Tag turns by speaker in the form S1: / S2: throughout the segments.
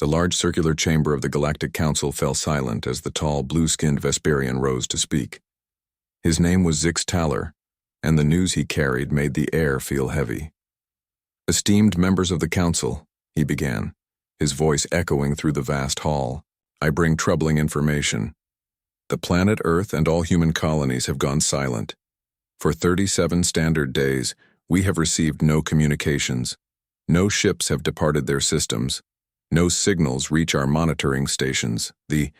S1: The large circular chamber of the Galactic Council fell silent as the tall, blue-skinned Vesperian rose to speak. His name was Zix Taller, and the news he carried made the air feel heavy. "Esteemed members of the Council," he began, his voice echoing through the vast hall, "I bring troubling information. The planet Earth and all human colonies have gone silent. For 37 standard days, we have received no communications. No ships have departed their systems. No signals reach our monitoring stations." The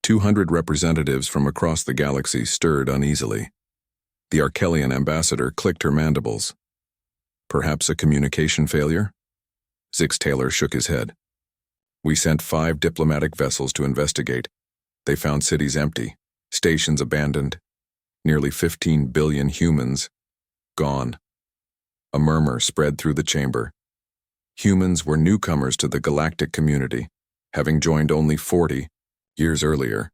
S1: 200 representatives from across the galaxy stirred uneasily. The Arkelian ambassador clicked her mandibles. "Perhaps a communication failure?" Zix Taylor shook his head. "We sent 5 diplomatic vessels to investigate. They found cities empty, stations abandoned, nearly 15 billion humans gone." A murmur spread through the chamber. Humans were newcomers to the galactic community, having joined only 40 years earlier,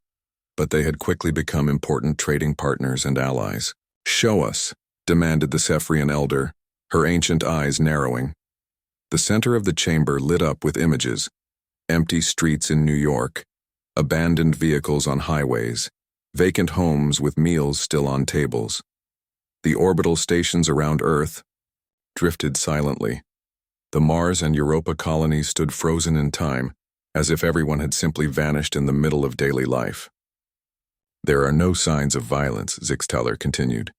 S1: but they had quickly become important trading partners and allies. "Show us," demanded the Cephrian elder, her ancient eyes narrowing. The center of the chamber lit up with images: empty streets in New York, abandoned vehicles on highways, vacant homes with meals still on tables. The orbital stations around Earth drifted silently. The Mars and Europa colonies stood frozen in time, as if everyone had simply vanished in the middle of daily life. "There are no signs of violence," Zix Taller continued.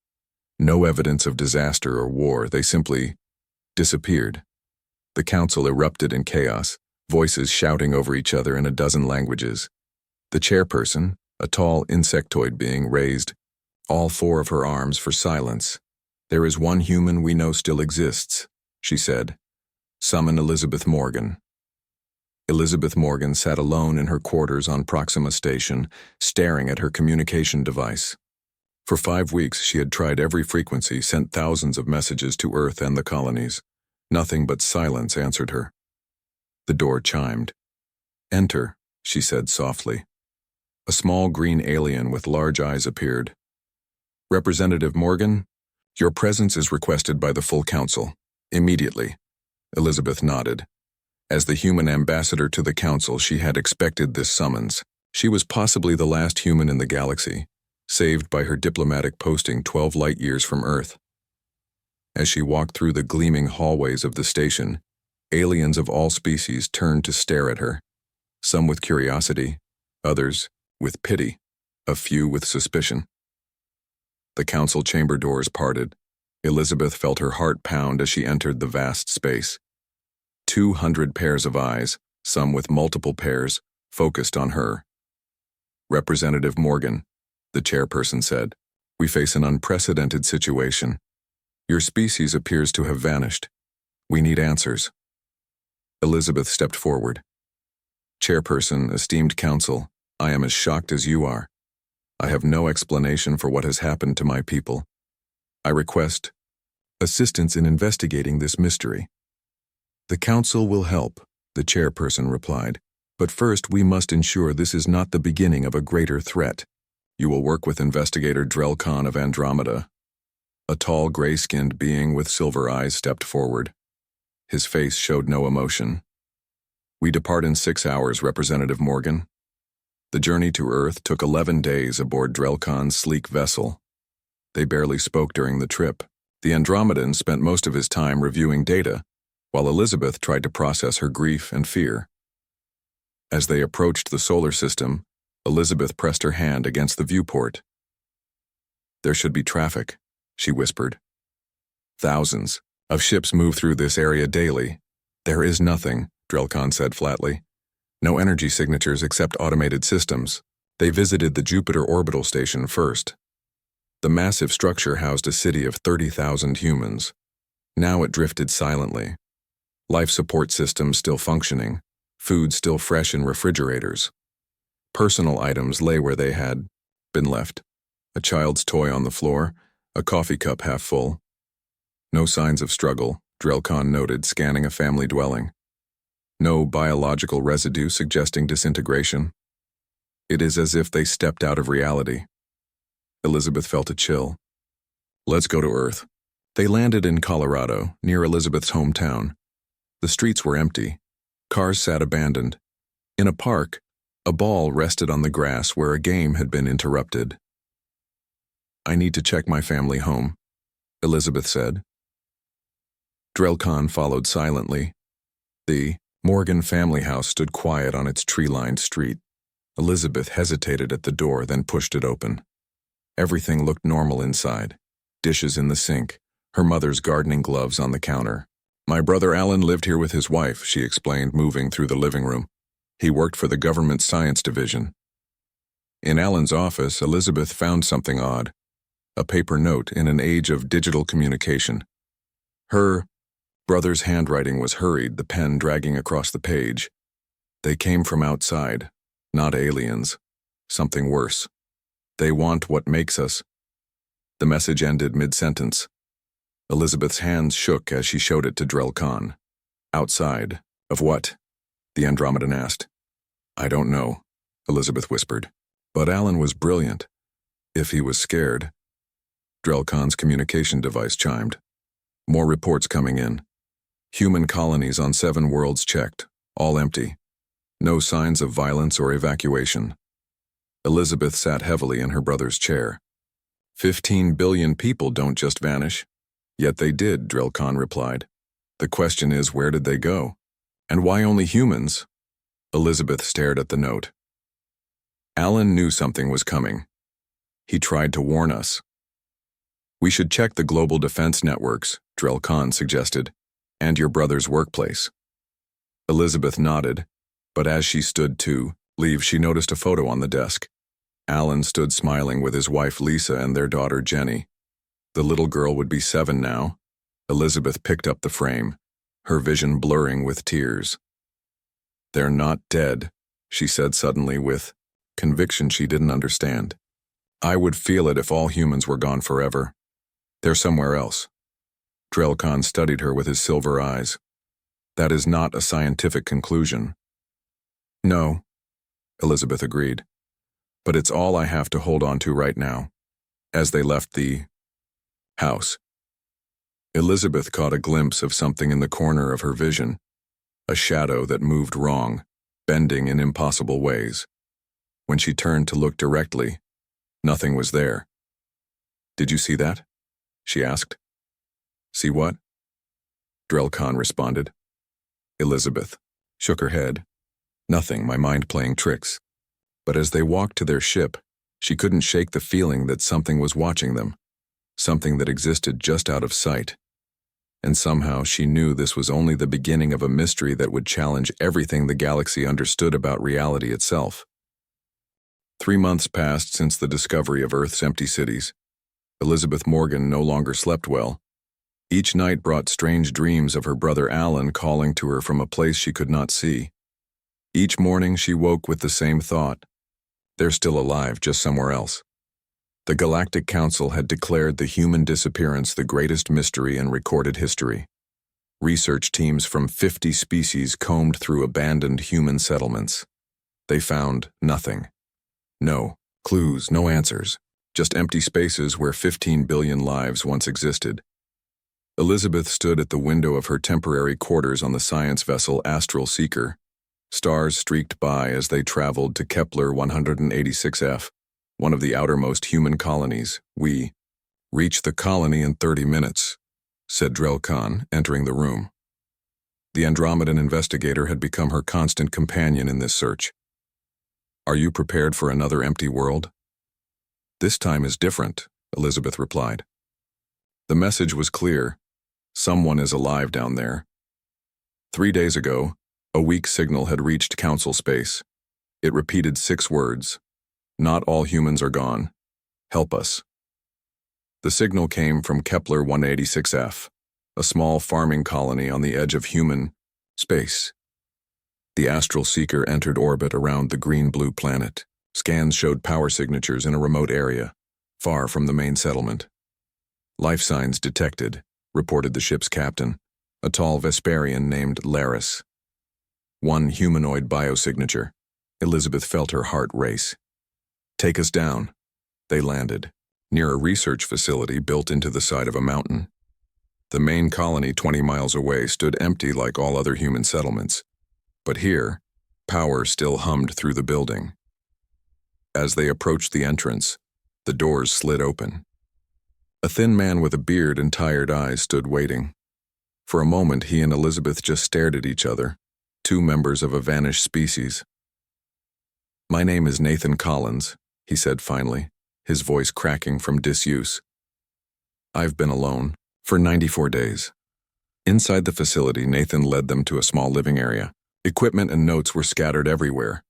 S1: "No evidence of disaster or war. They simply disappeared." The council erupted in chaos, voices shouting over each other in a dozen languages. The chairperson, a tall insectoid being, raised all 4 of her arms for silence. "There is one human we know still exists," she said. "Summon Elizabeth Morgan." Elizabeth Morgan sat alone in her quarters on Proxima Station, staring at her communication device. For 5 weeks, she had tried every frequency, sent thousands of messages to Earth and the colonies. Nothing but silence answered her. The door chimed. "Enter," she said softly. A small green alien with large eyes appeared. "Representative Morgan, your presence is requested by the full council. Immediately." Elizabeth nodded. As the human ambassador to the council, she had expected this summons. She was possibly the last human in the galaxy, saved by her diplomatic posting 12 light-years from Earth. As she walked through the gleaming hallways of the station, aliens of all species turned to stare at her, some with curiosity, others with pity, a few with suspicion. The council chamber doors parted. Elizabeth felt her heart pound as she entered the vast space. 200 pairs of eyes, some with multiple pairs, focused on her. "Representative Morgan," the chairperson said, "we face an unprecedented situation. Your species appears to have vanished. We need answers." Elizabeth stepped forward. "Chairperson, esteemed council, I am as shocked as you are. I have no explanation for what has happened to my people. I request assistance in investigating this mystery." "The council will help," the chairperson replied, "but first we must ensure this is not the beginning of a greater threat. You will work with investigator Drelkon of Andromeda." A tall, gray-skinned being with silver eyes stepped forward. His face showed no emotion. "We depart in 6 hours, Representative Morgan." The journey to Earth took 11 days aboard Drelkon's sleek vessel. They barely spoke during the trip. The Andromedan spent most of his time reviewing data, while Elizabeth tried to process her grief and fear. As they approached the solar system, Elizabeth pressed her hand against the viewport. "There should be traffic," she whispered. "Thousands of ships move through this area daily." "There is nothing," Drelkon said flatly. "No energy signatures except automated systems." They visited the Jupiter orbital station first. The massive structure housed a city of 30,000 humans. Now it drifted silently. Life support systems still functioning, food still fresh in refrigerators. Personal items lay where they had been left. A child's toy on the floor, a coffee cup half full. No signs of struggle, Drelkon noted, scanning a family dwelling. No biological residue suggesting disintegration. It is as if they stepped out of reality. Elizabeth felt a chill. "Let's go to Earth." They landed in Colorado, near Elizabeth's hometown. The streets were empty. Cars sat abandoned. In a park, a ball rested on the grass where a game had been interrupted. "I need to check my family home," Elizabeth said. Drelcon followed silently. The Morgan family house stood quiet on its tree-lined street. Elizabeth hesitated at the door, then pushed it open. Everything looked normal inside. Dishes in the sink, her mother's gardening gloves on the counter. "My brother Alan lived here with his wife," she explained, moving through the living room. "He worked for the government science division." In Alan's office, Elizabeth found something odd. A paper note in an age of digital communication. Her brother's handwriting was hurried, the pen dragging across the page. "They came from outside, not aliens. Something worse. They want what makes us." The message ended mid-sentence. Elizabeth's hands shook as she showed it to Drelcon. "Outside? Of what?" the Andromedan asked. "I don't know," Elizabeth whispered. But Alan was brilliant. If he was scared. Drelcon's communication device chimed. More reports coming in. Human colonies on 7 worlds checked, all empty. No signs of violence or evacuation. Elizabeth sat heavily in her brother's chair. 15 billion people don't just vanish. Yet they did, Drelcon replied. The question is, where did they go? And why only humans? Elizabeth stared at the note. Alan knew something was coming. He tried to warn us. "We should check the global defense networks," Drelcon suggested, "and your brother's workplace." Elizabeth nodded, but as she stood to leave, she noticed a photo on the desk. Alan stood smiling with his wife Lisa and their daughter Jenny. The little girl would be 7 now. Elizabeth picked up the frame, her vision blurring with tears. "They're not dead," she said suddenly with conviction she didn't understand. "I would feel it if all humans were gone forever. They're somewhere else." Drelcon studied her with his silver eyes. "That is not a scientific conclusion." "No," Elizabeth agreed. "But it's all I have to hold on to right now." As they left the house, Elizabeth caught a glimpse of something in the corner of her vision, a shadow that moved wrong, bending in impossible ways. When she turned to look directly, nothing was there. "Did you see that?" she asked. "See what?" Drelcon responded. Elizabeth shook her head. "Nothing, my mind playing tricks." But as they walked to their ship, she couldn't shake the feeling that something was watching them, something that existed just out of sight. And somehow she knew this was only the beginning of a mystery that would challenge everything the galaxy understood about reality itself. 3 months passed since the discovery of Earth's empty cities. Elizabeth Morgan no longer slept well. Each night brought strange dreams of her brother Alan calling to her from a place she could not see. Each morning she woke with the same thought. They're still alive, just somewhere else. The Galactic Council had declared the human disappearance the greatest mystery in recorded history. Research teams from 50 species combed through abandoned human settlements. They found nothing. No clues, no answers, just empty spaces where 15 billion lives once existed. Elizabeth stood at the window of her temporary quarters on the science vessel Astral Seeker. Stars streaked by as they traveled to Kepler 186f, one of the outermost human colonies. "We reach the colony in 30 minutes, said Drelcon, entering the room. The Andromedan investigator had become her constant companion in this search. "Are you prepared for another empty world?" "This time is different," Elizabeth replied. The message was clear. Someone is alive down there. 3 days ago, a weak signal had reached Council space. It repeated 6 words. "Not all humans are gone. Help us." The signal came from Kepler 186f, a small farming colony on the edge of human space. The Astral Seeker entered orbit around the green-blue planet. Scans showed power signatures in a remote area, far from the main settlement. "Life signs detected," reported the ship's captain, a tall Vesperian named Laris. "One humanoid biosignature." Elizabeth felt her heart race. "Take us down." They landed, near a research facility built into the side of a mountain. The main colony 20 miles away stood empty like all other human settlements. But here, Power still hummed through the building. As they approached the entrance, the doors slid open. A thin man with a beard and tired eyes stood waiting. For a moment, he and Elizabeth just stared at each other, two members of a vanished species. "My name is Nathan Collins," he said finally, his voice cracking from disuse. "I've been alone for 94 days. Inside the facility, Nathan led them to a small living area. Equipment and notes were scattered everywhere.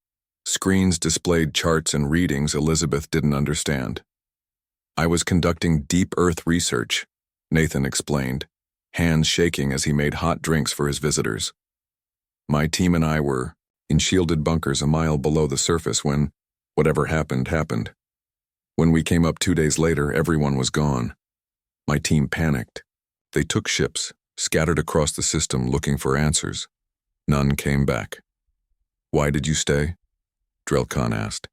S1: Screens displayed charts and readings Elizabeth didn't understand. "I was conducting deep Earth research," Nathan explained, hands shaking as he made hot drinks for his visitors. "My team and I were in shielded bunkers a mile below the surface when whatever happened, happened. When we came up 2 days later, everyone was gone. My team panicked. They took ships, scattered across the system looking for answers. None came back." "Why did you stay?" Drelkan asked.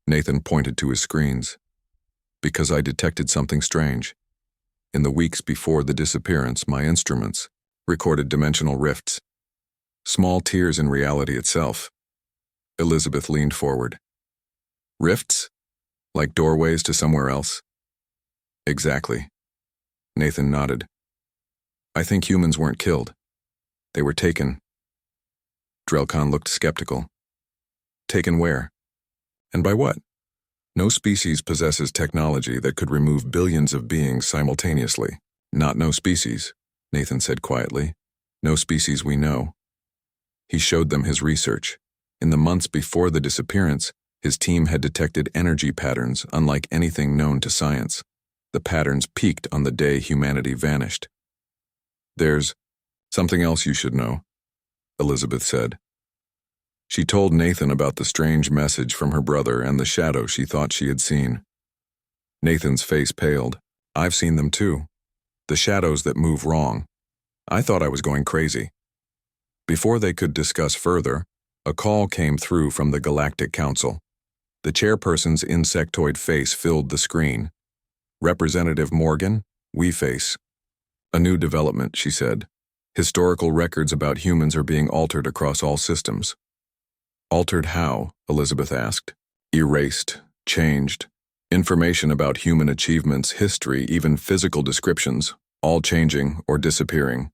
S1: Nathan pointed to his screens. "Because I detected something strange. In the weeks before the disappearance, my instruments recorded dimensional rifts. Small tears in reality itself." Elizabeth leaned forward. "Rifts? Like doorways to somewhere else?" "Exactly." Nathan nodded. "I think humans weren't killed. They were taken." Drelkan looked skeptical. "Taken where? And by what? No species possesses technology that could remove billions of beings simultaneously." "Not no species," Nathan said quietly. "No species we know." He showed them his research. In the months before the disappearance, his team had detected energy patterns unlike anything known to science. The patterns peaked on the day humanity vanished. "There's something else you should know," Elizabeth said. She told Nathan about the strange message from her brother and the shadow she thought she had seen. Nathan's face paled. "I've seen them too. The shadows that move wrong. I thought I was going crazy." Before they could discuss further, a call came through from the Galactic Council. The chairperson's insectoid face filled the screen. "Representative Morgan, we face a new development," she said. "Historical records about humans are being altered across all systems." "Altered how?" Elizabeth asked. "Erased, changed. Information about human achievements, history, even physical descriptions, all changing or disappearing.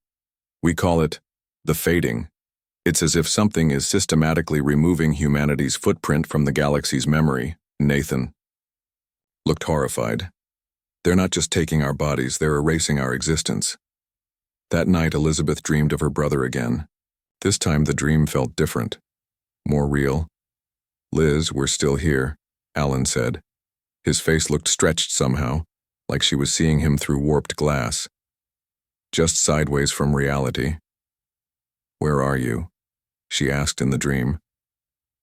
S1: We call it the fading. It's as if something is systematically removing humanity's footprint from the galaxy's memory." Nathan looked horrified. "They're not just taking our bodies, they're erasing our existence." That night, Elizabeth dreamed of her brother again. This time the dream felt different, more real. "Liz, we're still here," Alan said. His face looked stretched somehow, like she was seeing him through warped glass. "Just sideways from reality." "Where are you?" she asked in the dream.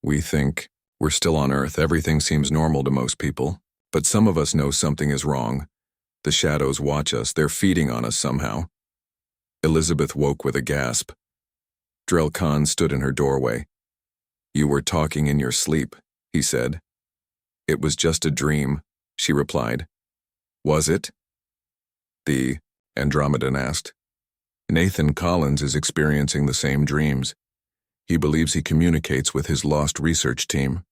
S1: "We think we're still on Earth. Everything seems normal to most people, but some of us know something is wrong. The shadows watch us. They're feeding on us somehow." Elizabeth woke with a gasp. Drelkan stood in her doorway. "You were talking in your sleep," he said. "It was just a dream," she replied. "Was it?" The Andromedan asked. "Nathan Collins is experiencing the same dreams. He believes he communicates with his lost research team."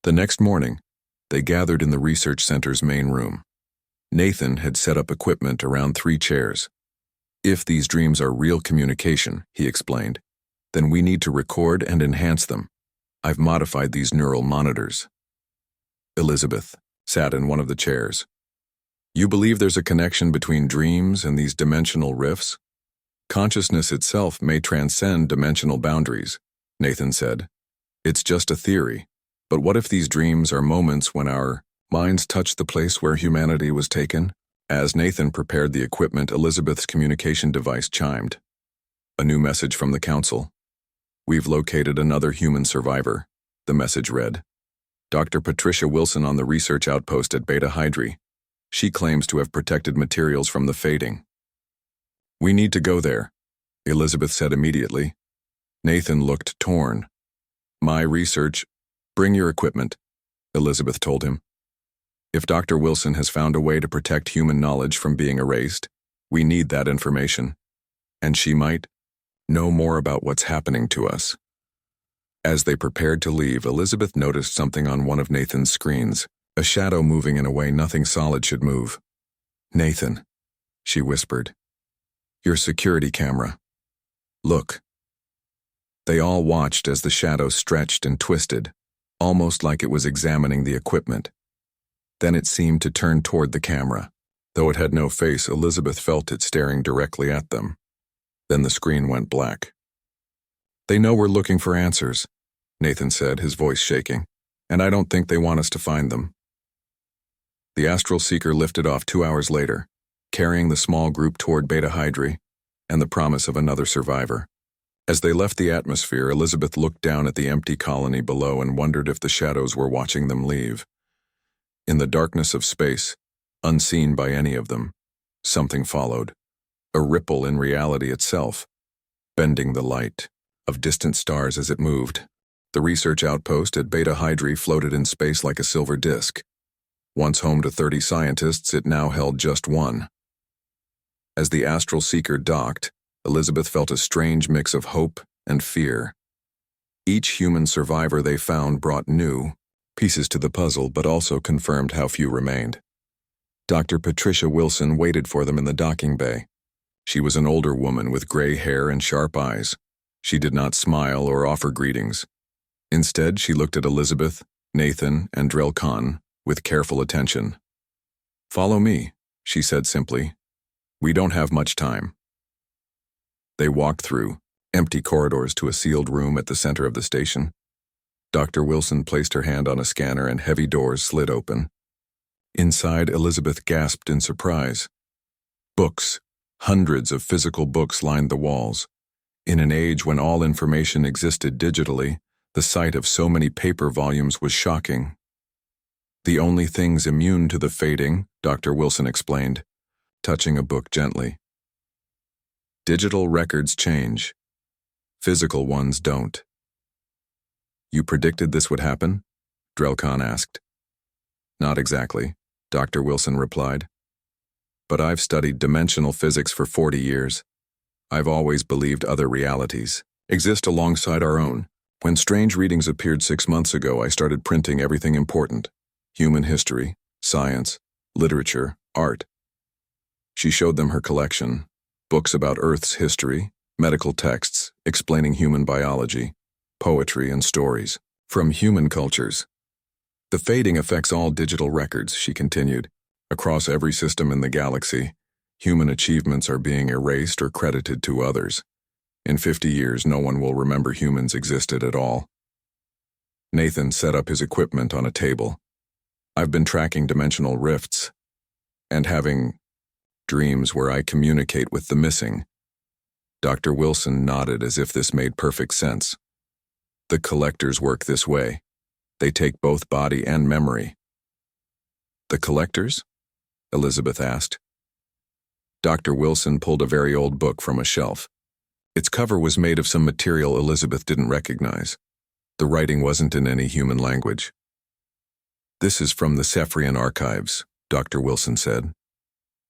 S1: The next morning, they gathered in the research center's main room. Nathan had set up equipment around 3 chairs. "If these dreams are real communication," he explained, "then we need to record and enhance them. I've modified these neural monitors." Elizabeth sat in one of the chairs. "You believe there's a connection between dreams and these dimensional rifts? Consciousness itself may transcend dimensional boundaries," Nathan said. "It's just a theory, but what if these dreams are moments when our minds touch the place where humanity was taken?" As Nathan prepared the equipment, Elizabeth's communication device chimed. A new message from the council. "We've located another human survivor," the message read. "Dr. Patricia Wilson on the research outpost at Beta Hydri. She claims to have protected materials from the fading." "We need to go there," Elizabeth said immediately. Nathan looked torn. "My research—" "Bring your equipment," Elizabeth told him. "If Dr. Wilson has found a way to protect human knowledge from being erased, we need that information. And she might know more about what's happening to us." As they prepared to leave, Elizabeth noticed something on one of Nathan's screens, a shadow moving in a way nothing solid should move. "Nathan," she whispered. "Your security camera. Look." They all watched as the shadow stretched and twisted, almost like it was examining the equipment. Then it seemed to turn toward the camera. Though it had no face, Elizabeth felt it staring directly at them. Then the screen went black. "They know we're looking for answers," Nathan said, his voice shaking, "and I don't think they want us to find them." The astral seeker lifted off 2 hours later, carrying the small group toward Beta Hydri and the promise of another survivor. As they left the atmosphere, Elizabeth looked down at the empty colony below and wondered if the shadows were watching them leave. In the darkness of space, unseen by any of them, something followed, a ripple in reality itself, bending the light of distant stars as it moved. The research outpost at Beta Hydri floated in space like a silver disk. Once home to 30 scientists, it now held just one. As the astral seeker docked, Elizabeth felt a strange mix of hope and fear. Each human survivor they found brought new pieces to the puzzle, but also confirmed how few remained. Dr. Patricia Wilson waited for them in the docking bay. She was an older woman with gray hair and sharp eyes. She did not smile or offer greetings. Instead, she looked at Elizabeth, Nathan, and Drell Khan with careful attention. "Follow me," she said simply. "We don't have much time." They walked through empty corridors to a sealed room at the center of the station. Dr. Wilson placed her hand on a scanner and heavy doors slid open. Inside, Elizabeth gasped in surprise. Books, hundreds of physical books lined the walls. In an age when all information existed digitally, the sight of so many paper volumes was shocking. "The only things immune to the fading," Dr. Wilson explained, touching a book gently. "Digital records change. Physical ones don't." "You predicted this would happen?" Drell Khan asked. "Not exactly," Dr. Wilson replied. "But I've studied dimensional physics for 40 years. I've always believed other realities exist alongside our own. When strange readings appeared 6 months ago, I started printing everything important: human history, science, literature, art." She showed them her collection: books about Earth's history, medical texts explaining human biology, poetry, and stories from human cultures. "The fading affects all digital records," she continued. "Across every system in the galaxy, human achievements are being erased or credited to others. In 50 years, no one will remember humans existed at all." Nathan set up his equipment on a table. "I've been tracking dimensional rifts and having dreams where I communicate with the missing." Dr. Wilson nodded as if this made perfect sense. "The collectors work this way. They take both body and memory." "The collectors?" Elizabeth asked. Dr. Wilson pulled a very old book from a shelf. Its cover was made of some material Elizabeth didn't recognize. The writing wasn't in any human language. "This is from the Cephrian archives," Dr. Wilson said.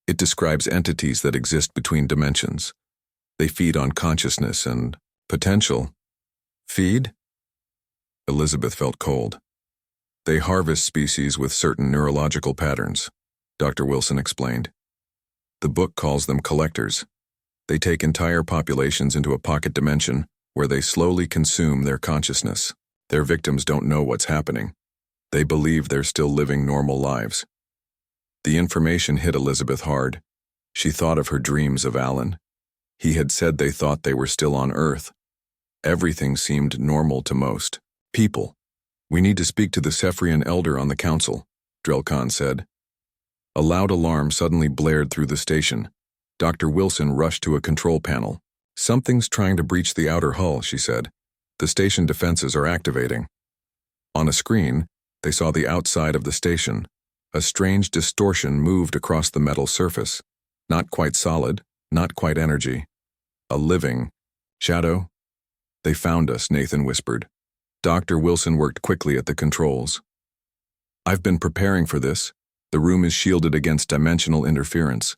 S1: "It describes entities that exist between dimensions. They feed on consciousness and potential." "Feed?" Elizabeth felt cold. "They harvest species with certain neurological patterns," Dr. Wilson explained. "The book calls them collectors. They take entire populations into a pocket dimension where they slowly consume their consciousness. Their victims don't know what's happening. They believe they're still living normal lives." The information hit Elizabeth hard. She thought of her dreams of Alan. He had said they thought they were still on Earth. Everything seemed normal to most people. "We need to speak to the Cephrian elder on the council," Drell Khan said. A loud alarm suddenly blared through the station. Dr. Wilson rushed to a control panel. "Something's trying to breach the outer hull," she said. "The station defenses are activating." On a screen, they saw the outside of the station. A strange distortion moved across the metal surface. Not quite solid, not quite energy. A living shadow. "They found us," Nathan whispered. Dr. Wilson worked quickly at the controls. "I've been preparing for this. The room is shielded against dimensional interference."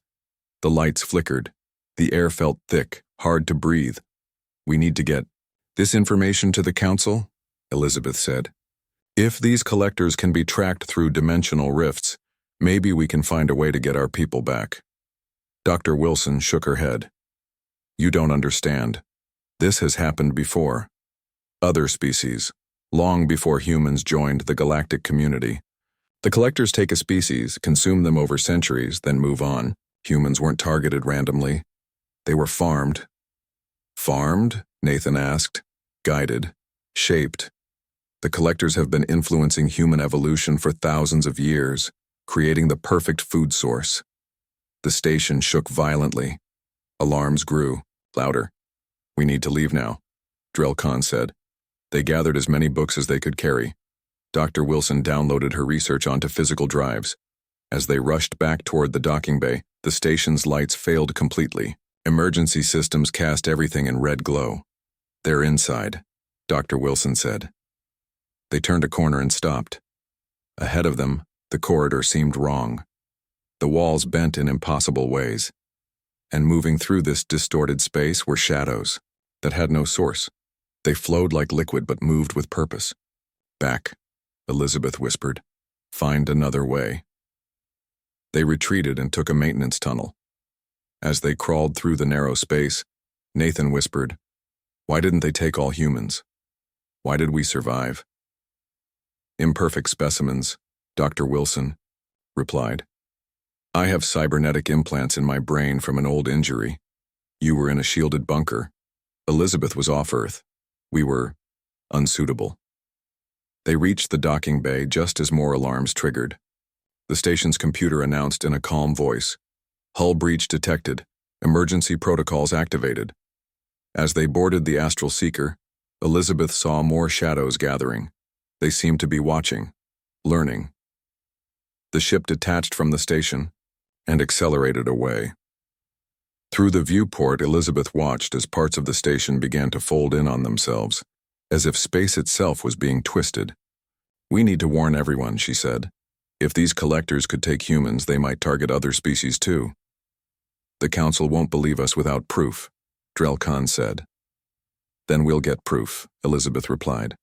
S1: The lights flickered. The air felt thick, hard to breathe. "We need to get this information to the council?" Elizabeth said. If these collectors can be tracked through dimensional rifts, maybe we can find a way to get our people back. Dr. Wilson shook her head. You don't understand. This has happened before. Other species, long before humans joined the galactic community. The collectors take a species, consume them over centuries, then move on. Humans weren't targeted randomly. They were farmed. Farmed? Nathan asked. Guided. Shaped. The collectors have been influencing human evolution for thousands of years, creating the perfect food source. The station shook violently. Alarms grew, louder. We need to leave now, Drell Khan said. They gathered as many books as they could carry. Dr. Wilson downloaded her research onto physical drives. As they rushed back toward the docking bay, the station's lights failed completely. Emergency systems cast everything in red glow. They're inside, Dr. Wilson said. They turned a corner and stopped. Ahead of them, the corridor seemed wrong. The walls bent in impossible ways. And moving through this distorted space were shadows that had no source. They flowed like liquid but moved with purpose. Back, Elizabeth whispered. Find another way. They retreated and took a maintenance tunnel. As they crawled through the narrow space, Nathan whispered, Why didn't they take all humans? Why did we survive? Imperfect specimens, Dr. Wilson replied. I have cybernetic implants in my brain from an old injury. You were in a shielded bunker. Elizabeth was off Earth. We were unsuitable. They reached the docking bay just as more alarms triggered. The station's computer announced in a calm voice, Hull breach detected. Emergency protocols activated. As they boarded the Astral Seeker, Elizabeth saw more shadows gathering. They seemed to be watching, learning. The ship detached from the station and accelerated away. Through the viewport, Elizabeth watched as parts of the station began to fold in on themselves, as if space itself was being twisted. We need to warn everyone, she said. If these collectors could take humans, they might target other species too. The Council won't believe us without proof, Drell Khan said. Then we'll get proof, Elizabeth replied.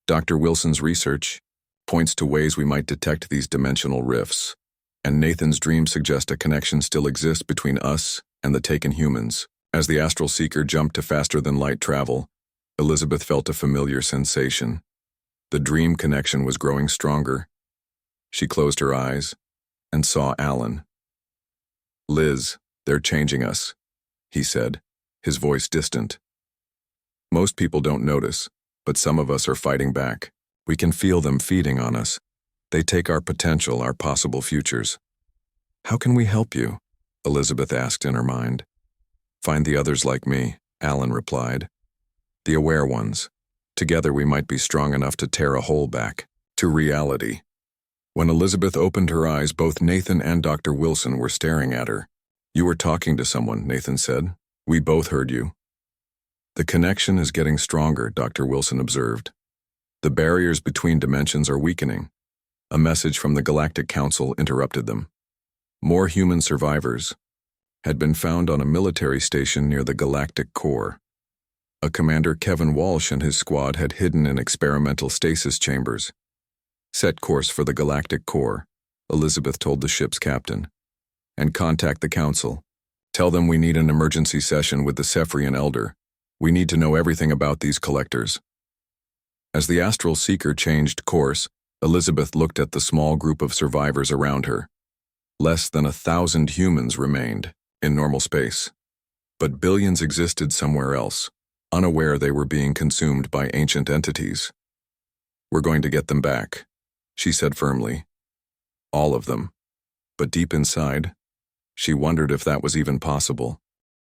S1: Dr. Wilson's research points to ways we might detect these dimensional rifts, and Nathan's dreams suggest a connection still exists between us and the taken humans. As the Astral Seeker jumped to faster-than-light travel, Elizabeth felt a familiar sensation. The dream connection was growing stronger. She closed her eyes and saw Alan. Liz, they're changing us, he said, his voice distant. Most people don't notice, but some of us are fighting back. We can feel them feeding on us. They take our potential, our possible futures. How can we help you? Elizabeth asked in her mind. Find the others like me, Alan replied. The aware ones. Together we might be strong enough to tear a hole back to reality. When Elizabeth opened her eyes, both Nathan and Dr. Wilson were staring at her. You were talking to someone, Nathan said. We both heard you. The connection is getting stronger, Dr. Wilson observed. The barriers between dimensions are weakening. A message from the Galactic Council interrupted them. More human survivors had been found on a military station near the Galactic Core. A Commander Kevin Walsh and his squad had hidden in experimental stasis chambers. Set course for the Galactic Core, Elizabeth told the ship's captain. And contact the Council. Tell them we need an emergency session with the Cephrian Elder. We need to know everything about these collectors. As the Astral Seeker changed course, Elizabeth looked at the small group of survivors around her. Less than 1,000 humans remained in normal space. But billions existed somewhere else, unaware they were being consumed by ancient entities. We're going to get them back, she said firmly. All of them. But deep inside, she wondered if that was even possible.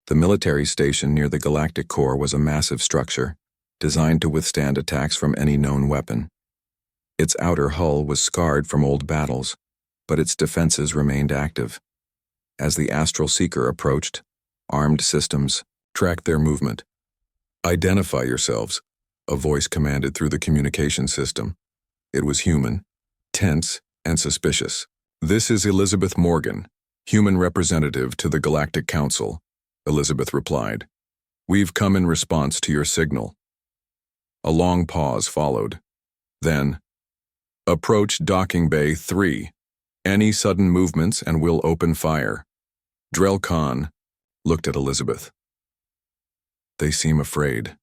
S1: The military station near the Galactic Core was a massive structure, designed to withstand attacks from any known weapon. Its outer hull was scarred from old battles, but its defenses remained active. As the Astral Seeker approached, armed systems tracked their movement. Identify yourselves, a voice commanded through the communication system. It was human, tense, and suspicious. This is Elizabeth Morgan, human representative to the Galactic Council, Elizabeth replied. We've come in response to your signal. A long pause followed. Then, "Approach docking bay 3. Any sudden movements and we'll open fire." Drell Khan looked at Elizabeth. "They seem afraid."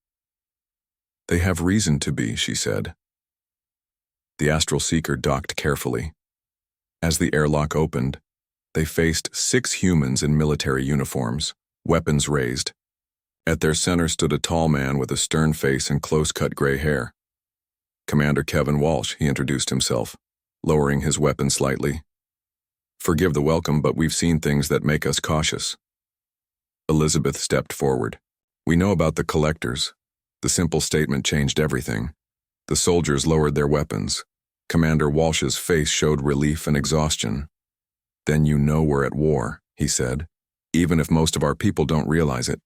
S1: "They have reason to be," she said. The astral seeker docked carefully. As the airlock opened, they faced 6 humans in military uniforms, weapons raised. At their center stood a tall man with a stern face and close-cut gray hair. "Commander Kevin Walsh," he introduced himself, lowering his weapon slightly. "Forgive the welcome, but we've seen things that make us cautious." Elizabeth stepped forward. "We know about the collectors." The simple statement changed everything. The soldiers lowered their weapons. Commander Walsh's face showed relief and exhaustion. "Then you know we're at war," he said, "even if most of our people don't realize it."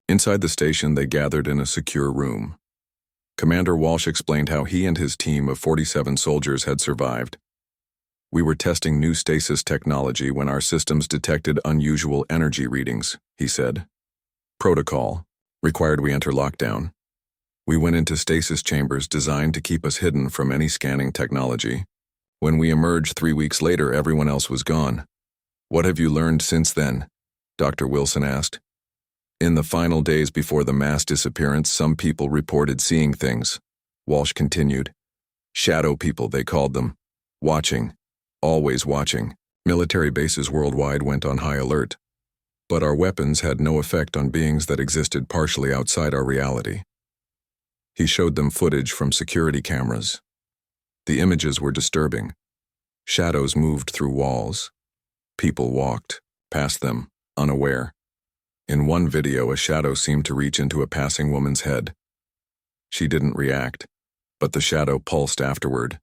S1: Inside the station, they gathered in a secure room. Commander Walsh explained how he and his team of 47 soldiers had survived. "We were testing new stasis technology when our systems detected unusual energy readings," he said. "Protocol required we enter lockdown. We went into stasis chambers designed to keep us hidden from any scanning technology. When we emerged 3 weeks later, everyone else was gone." "What have you learned since then?" Dr. Wilson asked. "In the final days before the mass disappearance, some people reported seeing things," Walsh continued. "Shadow people, they called them. Watching. Always watching." Military bases worldwide went on high alert. But our weapons had no effect on beings that existed partially outside our reality. He showed them footage from security cameras. The images were disturbing. Shadows moved through walls. People walked past them, unaware. In one video, a shadow seemed to reach into a passing woman's head. She didn't react, but the shadow pulsed afterward,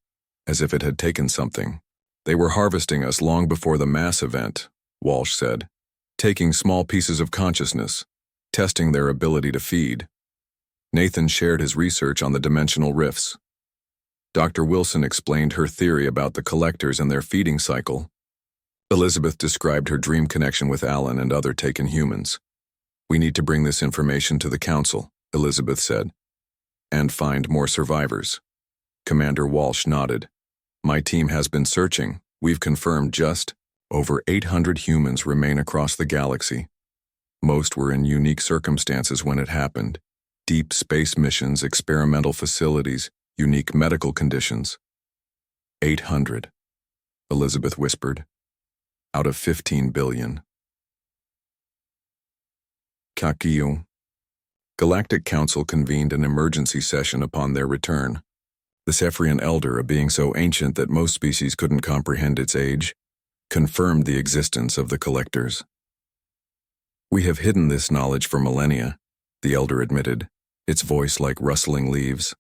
S1: as if it had taken something. "They were harvesting us long before the mass event," Walsh said, "taking small pieces of consciousness, testing their ability to feed." Nathan shared his research on the dimensional rifts. Dr. Wilson explained her theory about the collectors and their feeding cycle. Elizabeth described her dream connection with Alan and other taken humans. "We need to bring this information to the council," Elizabeth said, "and find more survivors." Commander Walsh nodded. "My team has been searching. We've confirmed just over 800 humans remain across the galaxy. Most were in unique circumstances when it happened. Deep space missions, experimental facilities, unique medical conditions." 800, Elizabeth whispered, "out of 15 billion. Kakio. Galactic Council convened an emergency session upon their return. The Cephrian Elder, a being so ancient that most species couldn't comprehend its age, confirmed the existence of the collectors. "We have hidden this knowledge for millennia," the Elder admitted, its voice like rustling leaves.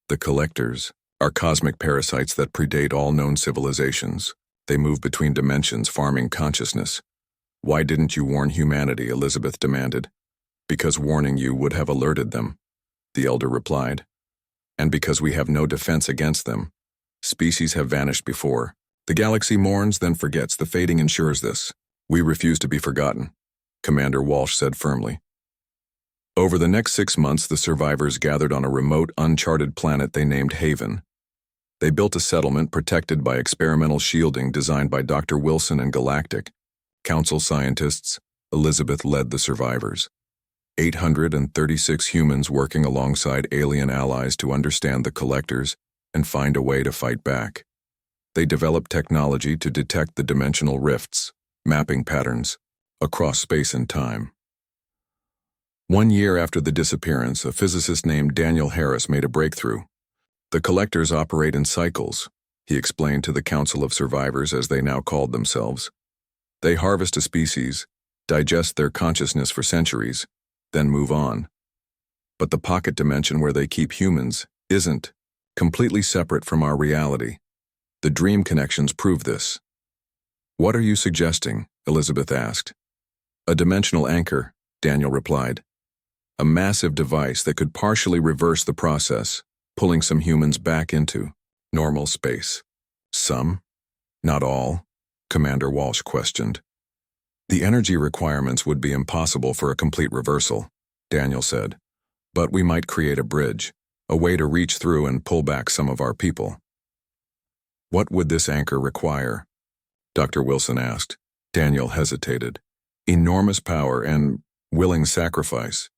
S1: "The collectors are cosmic parasites that predate all known civilizations. They move between dimensions, farming consciousness. Why didn't you warn humanity?" Elizabeth demanded. "Because warning you would have alerted them," the Elder replied. "And because we have no defense against them. Species have vanished before. The galaxy mourns, then forgets. The fading ensures this. We refuse to be forgotten," Commander Walsh said firmly. Over the next 6 months, the survivors gathered on a remote, uncharted planet they named Haven. They built a settlement protected by experimental shielding designed by Dr. Wilson and Galactic Council scientists. Elizabeth led the survivors. 836 humans working alongside alien allies to understand the collectors and find a way to fight back. They developed technology to detect the dimensional rifts, mapping patterns, across space and time. 1 year after the disappearance, a physicist named Daniel Harris made a breakthrough. "The collectors operate in cycles," he explained to the Council of Survivors, as they now called themselves. "They harvest a species, digest their consciousness for centuries, then move on. But the pocket dimension where they keep humans isn't completely separate from our reality. The dream connections prove this." "What are you suggesting?" Elizabeth asked. "A dimensional anchor," Daniel replied. "A massive device that could partially reverse the process, pulling some humans back into normal space." "Some? Not all?" Commander Walsh questioned. "The energy requirements would be impossible for a complete reversal," Daniel said. But we might create a bridge, a way to reach through and pull back some of our people. What would this anchor require? Dr. Wilson asked. Daniel hesitated. Enormous power and willing sacrifice.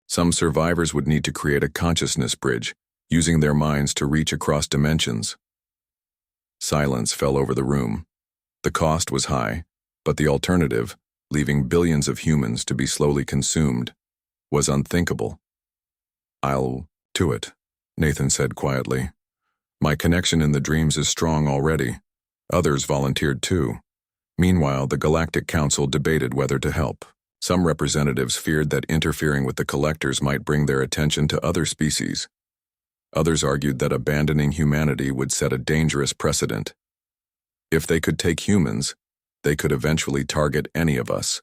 S1: Some survivors would need to create a consciousness bridge, using their minds to reach across dimensions. Silence fell over the room. The cost was high, but the alternative, leaving billions of humans to be slowly consumed, was unthinkable. I'll do it, Nathan said quietly. My connection in the dreams is strong already. Others volunteered too. Meanwhile, the Galactic Council debated whether to help. Some representatives feared that interfering with the collectors might bring their attention to other species. Others argued that abandoning humanity would set a dangerous precedent. If they could take humans, they could eventually target any of us,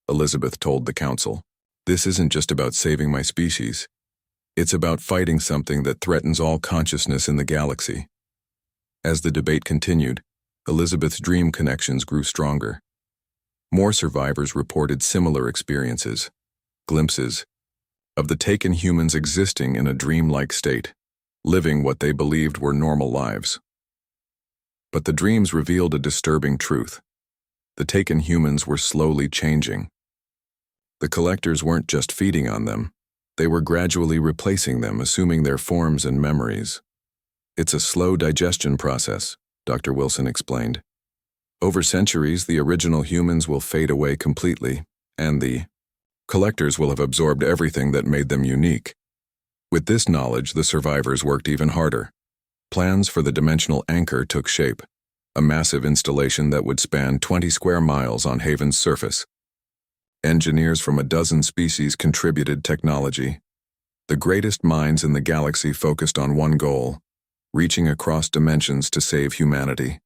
S1: Elizabeth told the council. This isn't just about saving my species. It's about fighting something that threatens all consciousness in the galaxy. As the debate continued, Elizabeth's dream connections grew stronger. More survivors reported similar experiences, glimpses, of the taken humans existing in a dreamlike state, living what they believed were normal lives. But the dreams revealed a disturbing truth. The taken humans were slowly changing. The collectors weren't just feeding on them, they were gradually replacing them, assuming their forms and memories. It's a slow digestion process, Dr. Wilson explained. Over centuries, the original humans will fade away completely, and the collectors will have absorbed everything that made them unique. With this knowledge, the survivors worked even harder. Plans for the dimensional anchor took shape, a massive installation that would span 20 square miles on Haven's surface. Engineers from a dozen species contributed technology. The greatest minds in the galaxy focused on one goal, reaching across dimensions to save humanity.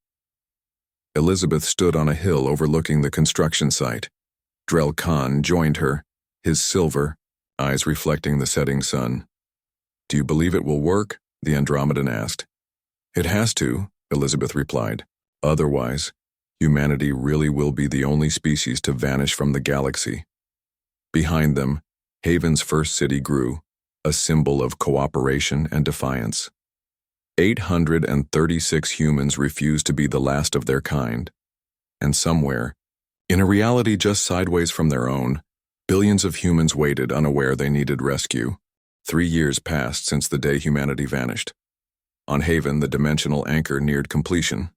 S1: Elizabeth stood on a hill overlooking the construction site. Drell Khan joined her, his silver eyes reflecting the setting sun. Do you believe it will work? The Andromedan asked. It has to, Elizabeth replied. Otherwise, humanity really will be the only species to vanish from the galaxy. Behind them, Haven's first city grew, a symbol of cooperation and defiance. 836 humans refused to be the last of their kind. And somewhere, in a reality just sideways from their own, billions of humans waited unaware they needed rescue. 3 years passed since the day humanity vanished. On Haven, the dimensional anchor neared completion.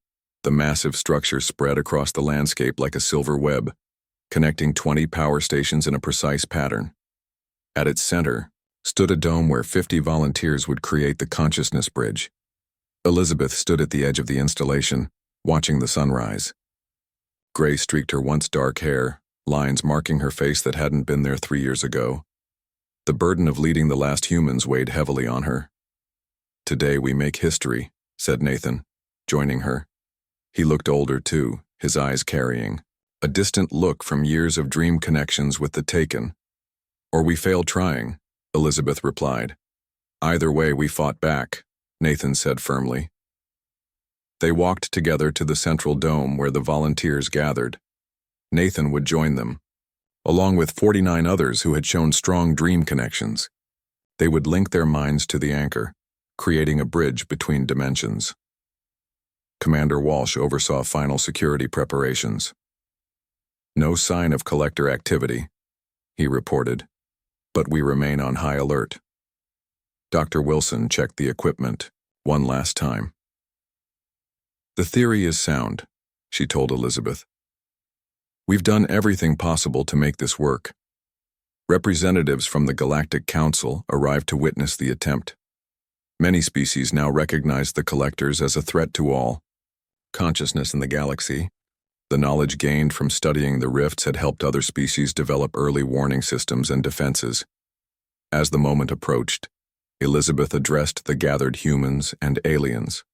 S1: The massive structure spread across the landscape like a silver web, connecting 20 power stations in a precise pattern. At its center stood a dome where 50 volunteers would create the consciousness bridge. Elizabeth stood at the edge of the installation, watching the sunrise. Gray streaked her once dark hair, lines marking her face that hadn't been there 3 years ago. The burden of leading the last humans weighed heavily on her. Today we make history, said Nathan, joining her. He looked older too, his eyes carrying a distant look from years of dream connections with the taken. Or we failed trying, Elizabeth replied. Either way, we fought back, Nathan said firmly. They walked together to the central dome where the volunteers gathered. Nathan would join them, along with 49 others who had shown strong dream connections. They would link their minds to the anchor, creating a bridge between dimensions. Commander Walsh oversaw final security preparations. No sign of collector activity, he reported, but we remain on high alert. Dr. Wilson checked the equipment one last time. The theory is sound, she told Elizabeth. We've done everything possible to make this work. Representatives from the Galactic Council arrived to witness the attempt. Many species now recognize the collectors as a threat to all consciousness in the galaxy. The knowledge gained from studying the rifts had helped other species develop early warning systems and defenses. As the moment approached, Elizabeth addressed the gathered humans and aliens.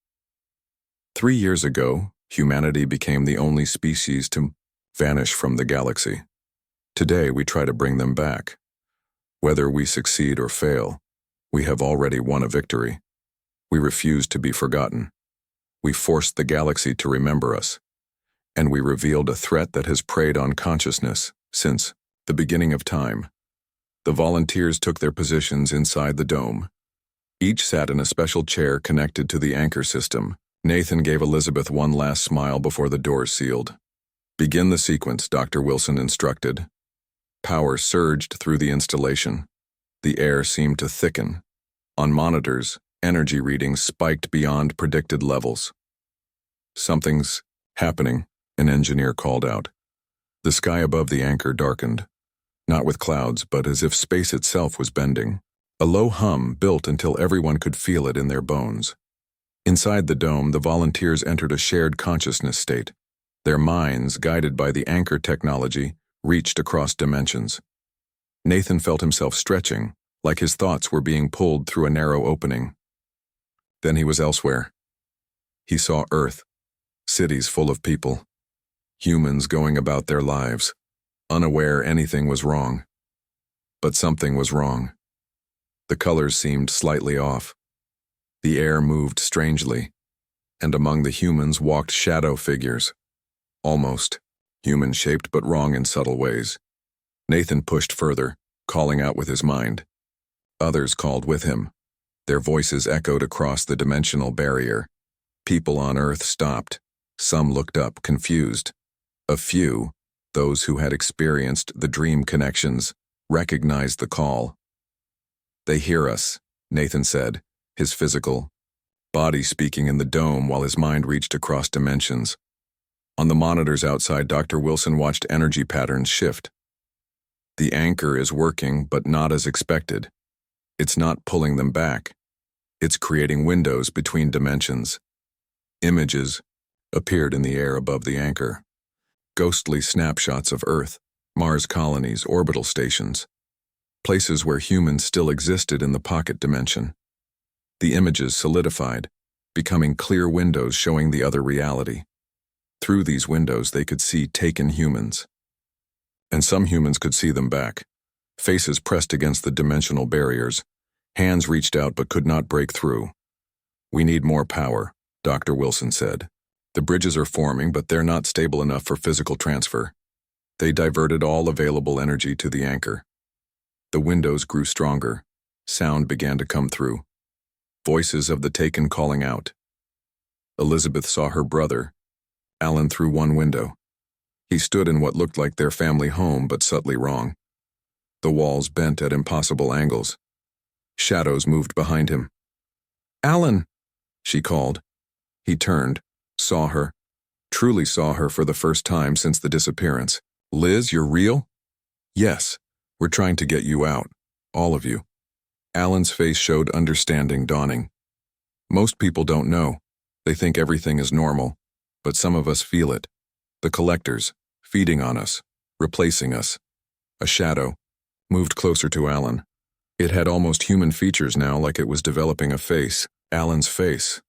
S1: 3 years ago, humanity became the only species to vanish from the galaxy. Today, we try to bring them back. Whether we succeed or fail, we have already won a victory. We refuse to be forgotten. We forced the galaxy to remember us, and we revealed a threat that has preyed on consciousness since the beginning of time. The volunteers took their positions inside the dome. Each sat in a special chair connected to the anchor system. Nathan gave Elizabeth one last smile before the doors sealed. "Begin the sequence," Dr. Wilson instructed. Power surged through the installation. The air seemed to thicken. On monitors, energy readings spiked beyond predicted levels. "Something's happening," an engineer called out. The sky above the anchor darkened, not with clouds, but as if space itself was bending. A low hum built until everyone could feel it in their bones. Inside the dome, the volunteers entered a shared consciousness state. Their minds, guided by the anchor technology, reached across dimensions. Nathan felt himself stretching, like his thoughts were being pulled through a narrow opening. Then he was elsewhere. He saw Earth, cities full of people, humans going about their lives, unaware anything was wrong. But something was wrong. The colors seemed slightly off. The air moved strangely, and among the humans walked shadow figures, almost human-shaped but wrong in subtle ways. Nathan pushed further, calling out with his mind. Others called with him. Their voices echoed across the dimensional barrier. People on Earth stopped. Some looked up, confused. A few, those who had experienced the dream connections, recognized the call. "They hear us," Nathan said, his physical body speaking in the dome while his mind reached across dimensions. On the monitors outside, Dr. Wilson watched energy patterns shift. The anchor is working, but not as expected. It's not pulling them back. It's creating windows between dimensions. Images appeared in the air above the anchor. Ghostly snapshots of Earth, Mars colonies, orbital stations. Places where humans still existed in the pocket dimension. The images solidified, becoming clear windows showing the other reality. Through these windows they could see taken humans. And some humans could see them back. Faces pressed against the dimensional barriers. Hands reached out but could not break through. "We need more power," Dr. Wilson said. "The bridges are forming, but they're not stable enough for physical transfer." They diverted all available energy to the anchor. The windows grew stronger. Sound began to come through. Voices of the taken calling out. Elizabeth saw her brother, Alan, through one window. He stood in what looked like their family home, but subtly wrong. The walls bent at impossible angles. Shadows moved behind him. "Alan!" she called. He turned, saw her, truly saw her for the first time since the disappearance. "Liz, you're real?" "Yes. We're trying to get you out. All of you." Alan's face showed understanding dawning. "Most people don't know. They think everything is normal. But some of us feel it. The collectors, feeding on us, replacing us." A shadow moved closer to Alan. It had almost human features now, like it was developing a face. Alan's face.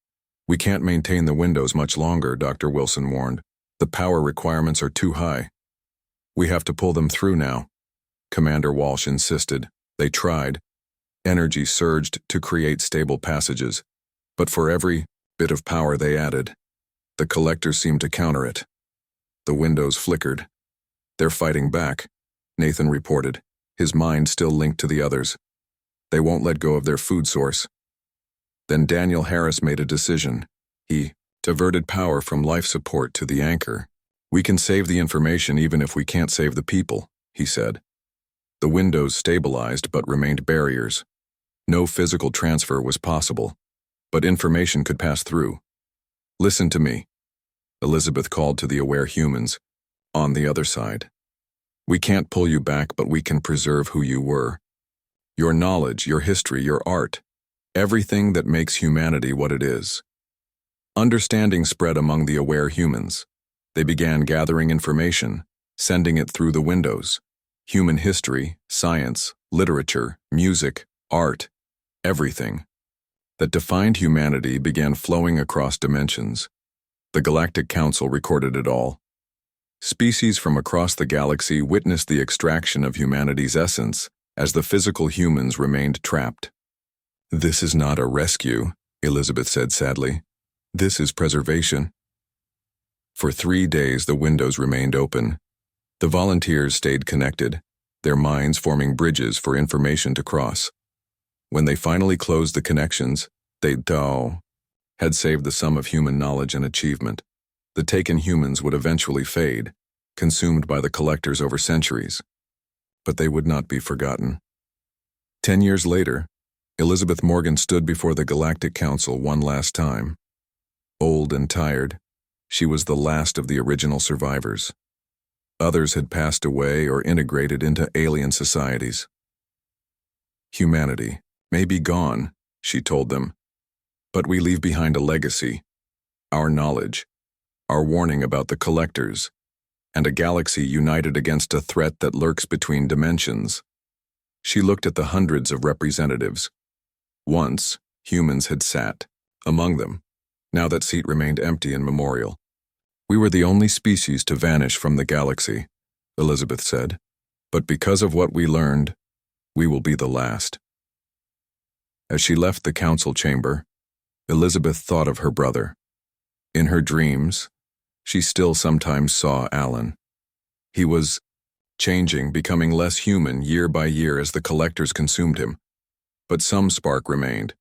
S1: "We can't maintain the windows much longer," Dr. Wilson warned. "The power requirements are too high. We have to pull them through now." Commander Walsh insisted. They tried. Energy surged to create stable passages. But for every bit of power they added, the collectors seemed to counter it. The windows flickered. "They're fighting back," Nathan reported, his mind still linked to the others. "They won't let go of their food source." Then Daniel Harris made a decision. He diverted power from life support to the anchor. "We can save the information even if we can't save the people," he said. The windows stabilized but remained barriers. No physical transfer was possible, but information could pass through. "Listen to me," Elizabeth called to the aware humans on the other side. "We can't pull you back, but we can preserve who you were. Your knowledge, your history, your art, everything that makes humanity what it is." Understanding spread among the aware humans. They began gathering information, sending it through the windows. Human history, science, literature, music, art, everything that defined humanity began flowing across dimensions. The Galactic Council recorded it all. Species from across the galaxy witnessed the extraction of humanity's essence as the physical humans remained trapped. "This is not a rescue," Elizabeth said sadly. "This is preservation." For 3 days the windows remained open. The volunteers stayed connected, their minds forming bridges for information to cross. When they finally closed the connections, they had saved the sum of human knowledge and achievement. The taken humans would eventually fade, consumed by the collectors over centuries. But they would not be forgotten. 10 years later, Elizabeth Morgan stood before the Galactic Council one last time. Old and tired, she was the last of the original survivors. Others had passed away or integrated into alien societies. Humanity may be gone, she told them, but we leave behind a legacy, our knowledge, our warning about the collectors, and a galaxy united against a threat that lurks between dimensions. She looked at the hundreds of representatives. Once, humans had sat among them. Now that seat remained empty and memorial. We were the only species to vanish from the galaxy, Elizabeth said, but because of what we learned, we will be the last. As she left the council chamber, Elizabeth thought of her brother. In her dreams, she still sometimes saw Alan. He was changing, becoming less human year by year as the collectors consumed him. But some spark remained.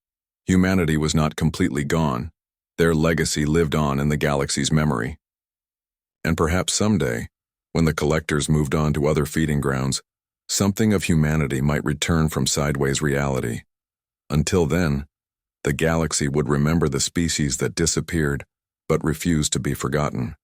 S1: Humanity was not completely gone. Their legacy lived on in the galaxy's memory. And perhaps someday, when the collectors moved on to other feeding grounds, something of humanity might return from sideways reality. Until then, the galaxy would remember the species that disappeared but refused to be forgotten.